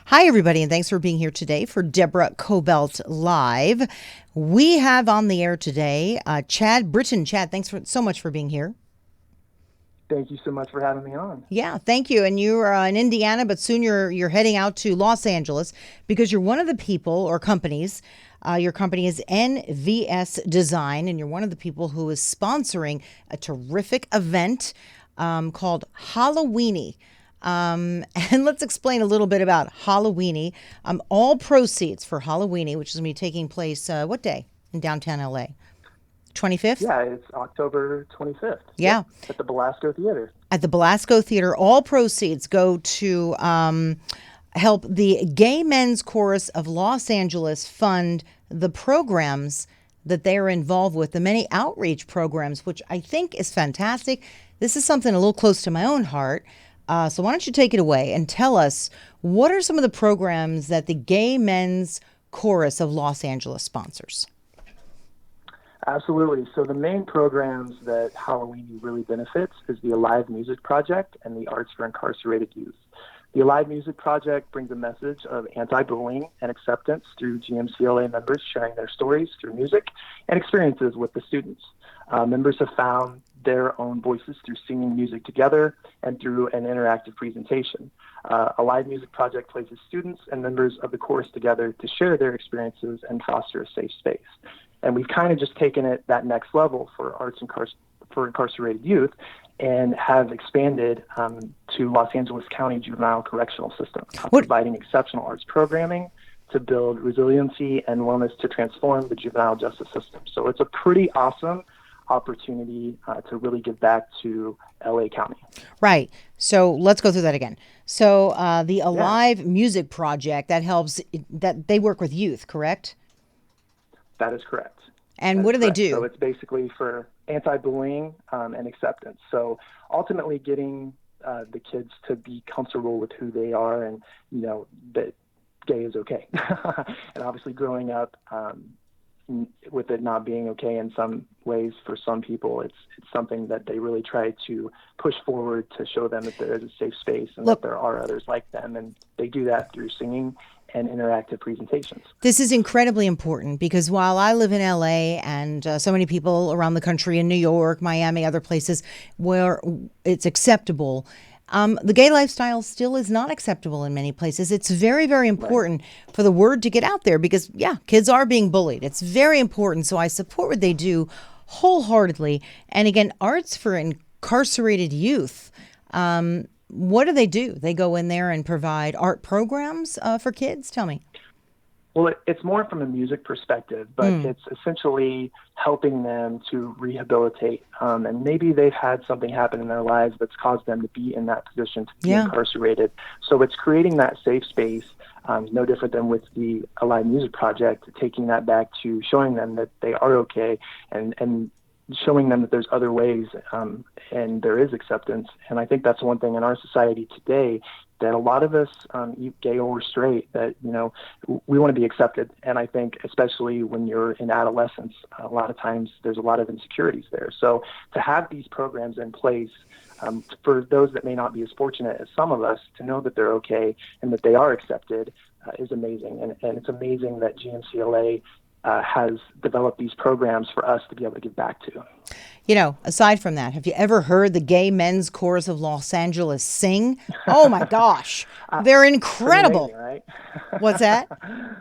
Hi, everybody, and thanks for being here today for Deborah Kobylt Live. We have on the air today Chad Brittian. Chad, so much for being here. Thank you so much for having me on. Yeah, thank you. And you are in Indiana, but soon you're heading out to Los Angeles because you're one of the people or companies. Your company is NVS Design, and you're one of the people who is sponsoring a terrific event called Halloweeny. And let's explain a little bit about Halloweeny. All proceeds for Halloweeny, which is going to be taking place what day in downtown LA? 25th? Yeah, it's October 25th. Yeah, Yep, at the Belasco Theater. at the Belasco Theater. All proceeds go to help the Gay Men's Chorus of Los Angeles fund the programs that they are involved with, the many outreach programs, which I think is fantastic. This is something a little close to my own heart. So why don't you take it away and tell us what are some of the programs that the Gay Men's Chorus of Los Angeles sponsors? Absolutely. So the main programs that Halloween really benefits is the Alive Music Project and the Arts for Incarcerated Youth. The Alive Music Project brings a message of anti-bullying and acceptance through GMCLA members sharing their stories through music and experiences with the students. Members have found their own voices through singing music together and through an interactive presentation. Alive Music Project places students and members of the chorus together to share their experiences and foster a safe space. And we've kind of just taken it that next level for for incarcerated youth and have expanded to Los Angeles County Juvenile Correctional System, providing exceptional arts programming to build resiliency and wellness to transform the juvenile justice system. So it's a pretty awesome opportunity to really give back to LA County. Right. So let's go through that again. So the Yeah, Alive Music Project that they work with youth, correct? that is correct. And That what is do they correct. So do? it's basically for anti-bullying and acceptance. So ultimately getting the kids to be comfortable with who they are and, that gay is okay. And obviously growing up with it not being okay in some ways for some people, it's something that they really try to push forward to show them that there is a safe space and that Look, there are others like them. And they do that through singing and interactive presentations. this is incredibly important because while I live in LA and so many people around the country in New York, Miami, other places where it's acceptable, the gay lifestyle still is not acceptable in many places. It's very, very Right. important for the word to get out there because, yeah, kids are being bullied. It's very important. So I support what they do wholeheartedly. And again, Arts for Incarcerated Youth. What do? They go in there and provide art programs for kids? Tell me. Well, it's more from a music perspective, but it's essentially helping them to rehabilitate. And maybe they've had something happen in their lives that's caused them to be in that position to be Yeah. incarcerated. So it's creating that safe space, no different than with the Alive Music Project, taking that back to showing them that they are okay and showing them that there's other ways and there is acceptance. And I think that's one thing in our society today that a lot of us, gay or straight, that, we want to be accepted. And I think especially when you're in adolescence, a lot of times there's a lot of insecurities there. So to have these programs in place for those that may not be as fortunate as some of us to know that they're okay and that they are accepted is amazing. And it's amazing that GMCLA has developed these programs for us to be able to give back to. Aside from that, have you ever heard the Gay Men's Chorus of Los Angeles sing? Oh my gosh, they're Pretty amazing, incredible. right? What's that? I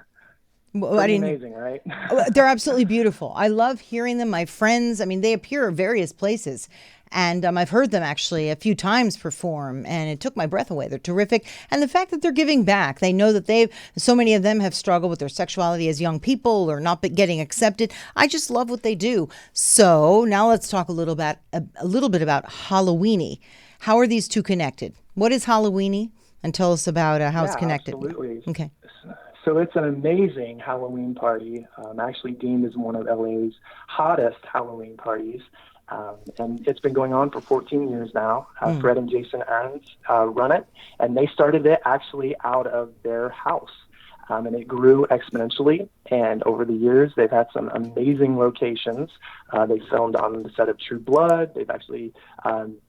Pretty didn't. amazing, right? They're absolutely beautiful. I love hearing them. My friends, I mean, they appear at various places. And I've heard them actually a few times perform, and it took my breath away. They're terrific. And the fact that they're giving back, they know that so many of them have struggled with their sexuality as young people or not getting accepted. I just love what they do. So now let's talk a little bit about Halloweeny. How are these two connected? What is Halloweeny? And tell us about how it's Yeah, connected. absolutely. Okay. So it's an amazing Halloween party, actually deemed as one of LA's hottest Halloween parties. And it's been going on for 14 years now. Fred and Jason Ahrens run it, and they started it actually out of their house. And it grew exponentially. And over the years, they've had some amazing locations. They filmed on the set of True Blood. They've actually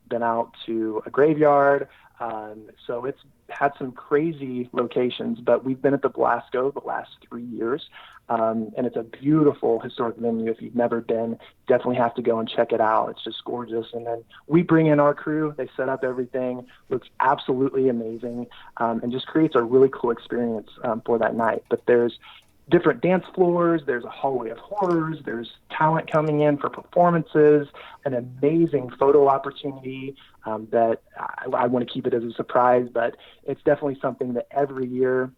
been out to a graveyard. So it's had some crazy locations, but we've been at the Belasco the last 3 years. And it's a beautiful historic venue. If you've never been, definitely have to go and check it out. It's just gorgeous. And then we bring in our crew. They set up everything. Looks absolutely amazing, and just creates a really cool experience for that night. But there's different dance floors. There's a hallway of horrors. There's talent coming in for performances, an amazing photo opportunity that I want to keep it as a surprise, but it's definitely something that every year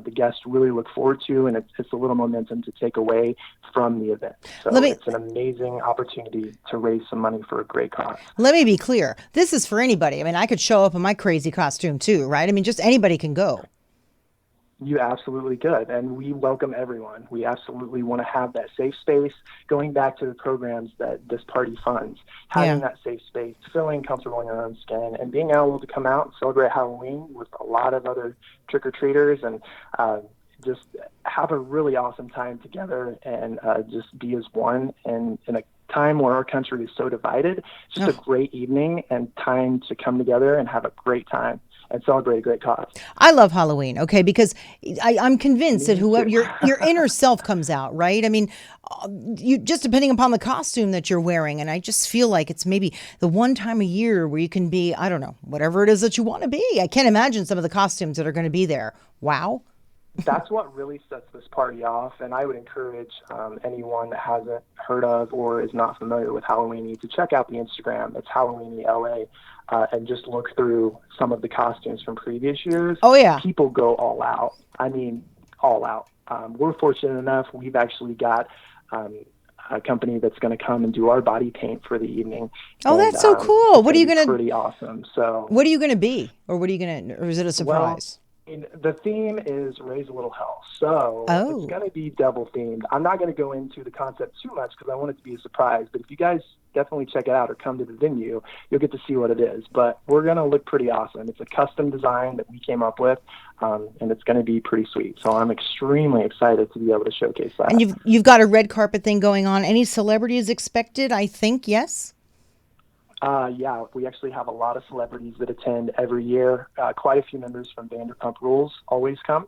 the guests really look forward to, and it's a little momentum to take away from the event. So it's an amazing opportunity to raise some money for a great cause. Let me be clear. This is for anybody. I mean, I could show up in my crazy costume too, right? I mean, just anybody can go. You absolutely could, and we welcome everyone. We absolutely want to have that safe space, going back to the programs that this party funds, having that safe space, feeling comfortable in your own skin, and being able to come out and celebrate Halloween with a lot of other trick-or-treaters and just have a really awesome time together and just be as one. And in a time where our country is so divided, it's just a great evening and time to come together and have a great time and celebrate a great cause. I love Halloween, okay, because I'm convinced that whoever your inner self comes out, right? I mean, you just depending upon the costume that you're wearing, and I just feel like it's maybe the one time a year where you can be, I don't know, whatever it is that you want to be. I can't imagine some of the costumes that are going to be there. Wow. That's what really sets this party off, and I would encourage anyone that hasn't heard of or is not familiar with Halloweeny to check out the Instagram. It's Halloweeny LA, and just look through some of the costumes from previous years. Oh, yeah. People go all out. I mean, all out. We're fortunate enough. We've actually got a company that's going to come and do our body paint for the evening. Oh, that's so cool. What are you going to? Pretty awesome. So, what are you going to be, or what are you going to? Or is it a surprise? The theme is Raise a Little Hell, so it's going to be devil themed. I'm not going to go into the concept too much because I want it to be a surprise, but if you guys definitely check it out or come to the venue, you'll get to see what it is. But we're going to look pretty awesome. It's a custom design that we came up with, and it's going to be pretty sweet. So I'm extremely excited to be able to showcase that. And you've got a red carpet thing going on. Any celebrities expected, I think, yes? Yeah, we actually have a lot of celebrities that attend every year. Quite a few members from Vanderpump Rules always come.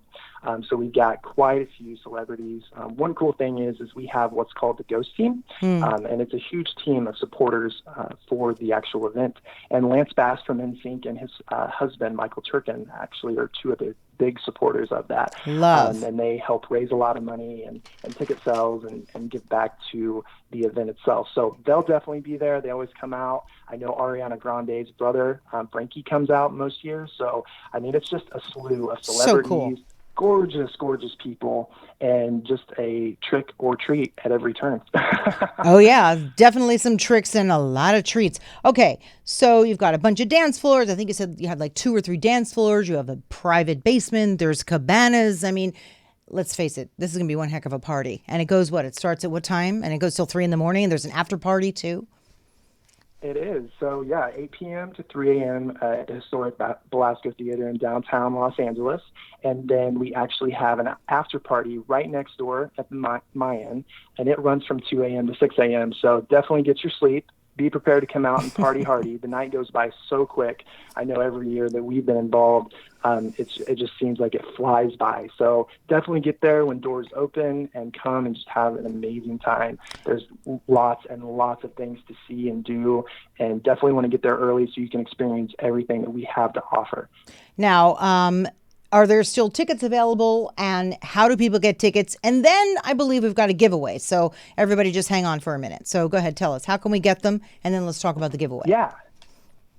So we've got quite a few celebrities. One cool thing is we have what's called the Ghost Team, and it's a huge team of supporters for the actual event. And Lance Bass from NSYNC and his husband, Michael Turkin, actually are two of the big supporters of that. And they help raise a lot of money and ticket sales and give back to the event itself. So they'll definitely be there. They always come out. I know Ariana Grande's brother, Frankie, comes out most years. So, I mean, it's just a slew of celebrities. So cool. Gorgeous, gorgeous people, and just a trick or treat at every turn. Oh, yeah, definitely some tricks and a lot of treats. Okay, so you've got a bunch of dance floors. I think you said you had like 2 or 3 dance floors. You have a private basement. There's cabanas. I mean, let's face it, this is going to be one heck of a party. And it goes what? It starts at what time? And it goes till 3 in the morning, and there's an after party too? It is. So, yeah, 8 p.m. to 3 a.m. At the historic Belasco Theater in downtown Los Angeles. And then we actually have an after party right next door at the Mayan, and it runs from 2 a.m. to 6 a.m. So definitely get your sleep. Be prepared to come out and party hardy. The night goes by so quick. I know every year that we've been involved, it just seems like it flies by. So definitely get there when doors open and come and just have an amazing time. There's lots and lots of things to see and do, and definitely want to get there early so you can experience everything that we have to offer. Now, are there still tickets available, and how do people get tickets? And then I believe we've got a giveaway. So everybody just hang on for a minute. So go ahead, tell us, how can we get them? And then let's talk about the giveaway. Yeah,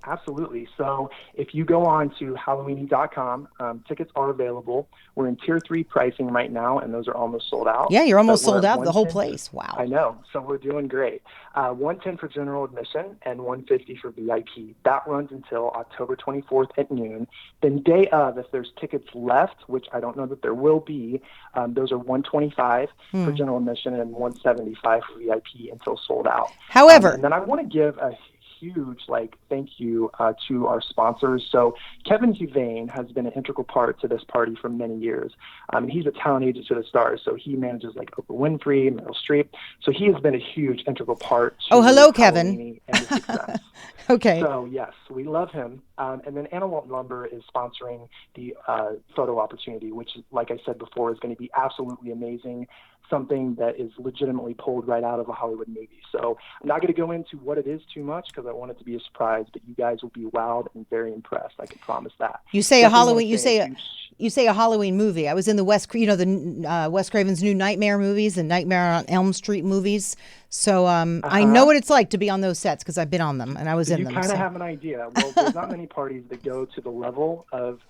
absolutely. So if you go on to Halloweeny.com, tickets are available. We're in Tier 3 pricing right now, and those are almost sold out. Yeah, you're almost sold out, the whole place. Wow. I know. So we're doing great. $110 for general admission and $150 for VIP. That runs until October 24th at noon. Then day of, if there's tickets left, which I don't know that there will be, those are $125 for general admission and $175 for VIP until sold out. However, and then I want to give a huge thank you to our sponsors. So Kevin Huvane has been an integral part to this party for many years. He's a talent agent to the stars, so he manages Oprah Winfrey, Meryl Streep. So he has been a huge integral part to hello, Kevin. Kevin. And the success. Okay. So yes, we love him. And then Anna Walton Lumber is sponsoring the photo opportunity, which, like I said before, is going to be absolutely amazing. Something that is legitimately pulled right out of a Hollywood movie. So I'm not going to go into what it is too much because I want it to be a surprise, but you guys will be wowed and very impressed. I can promise that. You say a Halloween. You say a Halloween movie. I was in the Wes Craven's new Nightmare movies, the Nightmare on Elm Street movies. So I know what it's like to be on those sets because I've been on them and I was in them. You kind of have an idea. Well, there's not many parties that go to the level of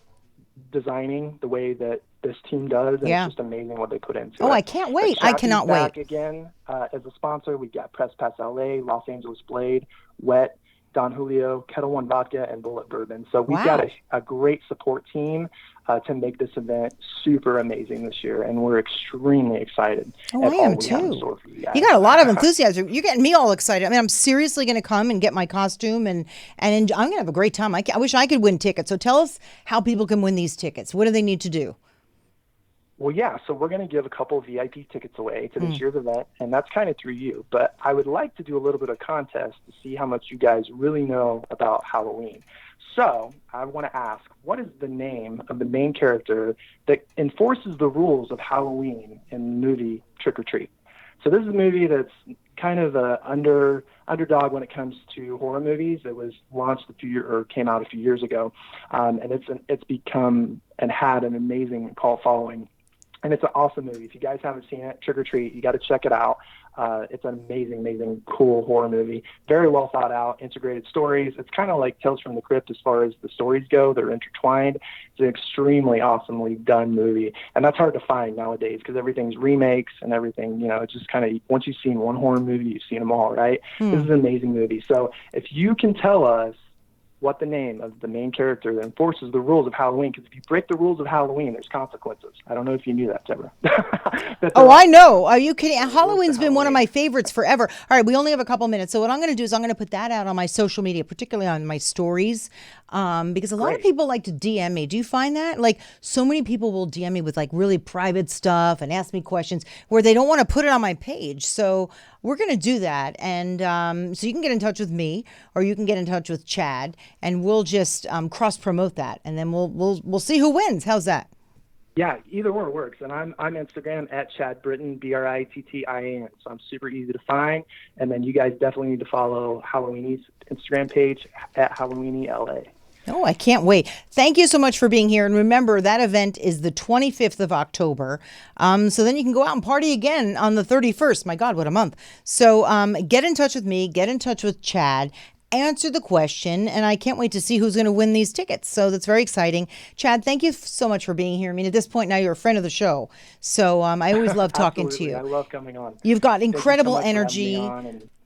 designing the way that this team does, and it's just amazing what they put into it. I can't wait. I cannot wait. Back again as a sponsor, we got Press Pass LA, Los Angeles Blade, Wet, Don Julio, Kettle One Vodka, and Bullet Bourbon. So we've got a great support team to make this event super amazing this year, and we're extremely excited. I am too. You got a lot of enthusiasm. You're getting me all excited. I mean, I'm seriously going to come and get my costume, and I'm going to have a great time. I wish I could win tickets. So tell us how people can win these tickets. What do they need to do? Well, yeah, so we're going to give a couple of VIP tickets away to this year's event, and that's kind of through you. But I would like to do a little bit of contest to see how much you guys really know about Halloween. So I want to ask, what is the name of the main character that enforces the rules of Halloween in the movie Trick or Treat? So this is a movie that's kind of a underdog when it comes to horror movies. It was launched came out a few years ago, and it's become and had an amazing cult following. And it's an awesome movie. If you guys haven't seen it, Trick or Treat, you got to check it out. It's an amazing, amazing, cool horror movie. Very well thought out, integrated stories. It's kind of like Tales from the Crypt as far as the stories go. They're intertwined. It's an extremely awesomely done movie. And that's hard to find nowadays because everything's remakes and everything. It's just kind of, once you've seen one horror movie, you've seen them all, right? This is an amazing movie. So if you can tell us what the name of the main character that enforces the rules of Halloween, because if you break the rules of Halloween, there's consequences. I don't know if you knew that, Deborah. I know. Are you kidding? Halloween's been one of my favorites forever. All right, we only have a couple minutes, so what I'm going to do is I'm going to put that out on my social media, particularly on my stories, because a lot of people like to DM me. Do you find that? So many people will DM me with really private stuff and ask me questions where they don't want to put it on my page. So we're going to do that, and so you can get in touch with me, or you can get in touch with Chad, and we'll just cross promote that, and then we'll see who wins. How's that? Yeah, either or works. And I'm Instagram at Chad Brittian, Brittian. So I'm super easy to find. And then you guys definitely need to follow Halloweeni's Instagram page at Halloweeny LA. Oh, I can't wait. Thank you so much for being here. And remember, that event is the 25th of October. So then you can go out and party again on the 31st. My God, what a month. So get in touch with me. Get in touch with Chad. Answer the question, and I can't wait to see who's going to win these tickets. So that's very exciting. Chad, thank you so much for being here. I mean, at this point now, you're a friend of the show. So I always love talking to you. I love coming on. You've got incredible energy.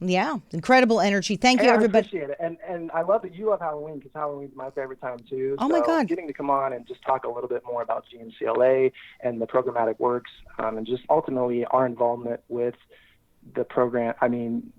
Yeah, incredible energy. Thank you, everybody. I appreciate it. And I love that you love Halloween because Halloween's my favorite time, too. Oh, my God. Getting to come on and just talk a little bit more about GMCLA and the programmatic works and just ultimately our involvement with the program. I mean,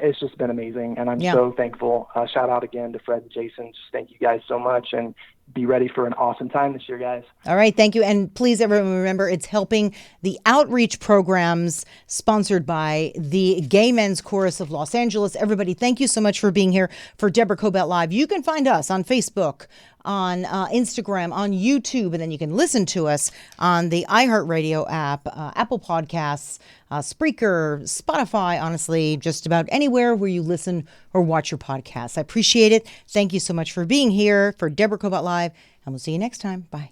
it's just been amazing, and I'm so thankful. Shout out again to Fred and Jason. Just thank you guys so much, and be ready for an awesome time this year, guys. All right, thank you. And please, everyone, remember, it's helping the outreach programs sponsored by the Gay Men's Chorus of Los Angeles. Everybody, thank you so much for being here for Deborah Kobylt Live. You can find us on Facebook, on Instagram, on YouTube, and then you can listen to us on the iHeartRadio app, Apple Podcasts, Spreaker, Spotify, honestly, just about anywhere where you listen or watch your podcasts. I appreciate it. Thank you so much for being here for Deborah Kobylt Live, and we'll see you next time. Bye.